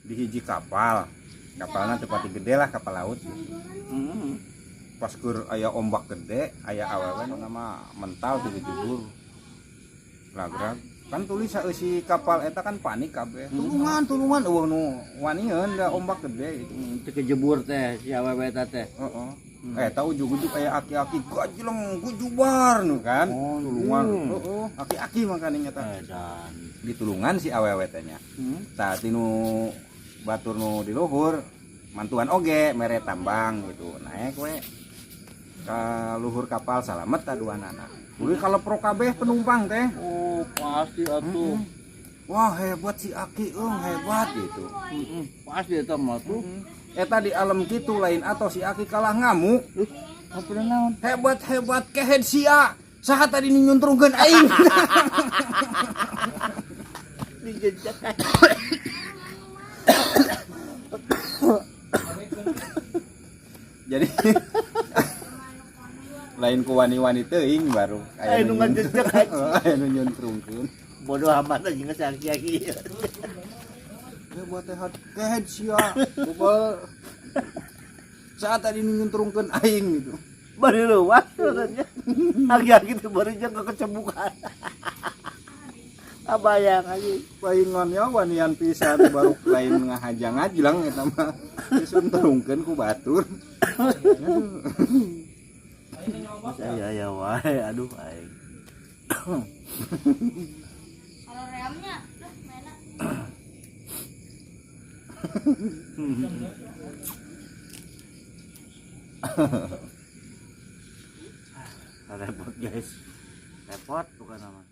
di hiji kapalna tepati gede lah kapal laut. Pas keur aya ombak gede aya awewe nama mental di jebur lagrag kan tulis si kapal eta kan panik kabeh tulungan eueuh nu wanieun da ombak gede itu teu kejebur teh si awewe eta teh. heeh eta ujug-ujug aya aki-aki gajleng gujubar nu kan tulungan heeh aki-aki makanya nyata Edan ditulungan si awewe teh nya tah tinu batur nu di luhur mantuan oge mere tambang gitu naik we ka luhur kapal salamet aduanana. Uli kalau pro kabeh penumpang teh. oh pasti atuh. Wah hebat si Aki hebat gitu. Pasti eta mah tuh. Eta di alam kitu lain atau si Aki kalah ngamuk. Apa naon? Hebat kehead sia. Saha tadi nyuntrungkeun aing. Dijejak. Jadi lain ku wani-wani teuing baru Aya nu ngajejak aja. aya nu nyuntrungkeun. Bodoh amat aja geus aki-aki. Hebat kehead sia. Bobal. Saat tadi nyuntrungkeun aing gitu. Bari leuwas katanya. Aki-aki teh bari jeung kecebukan. Abayang aja. Paingonnya wanian pisan baru lain ngahajang ajlang eta mah. Disuntrungkeun ku batur. Saya wae aduh aing. Kalau remnya dah mana? Repot guys. Repot bukan nama.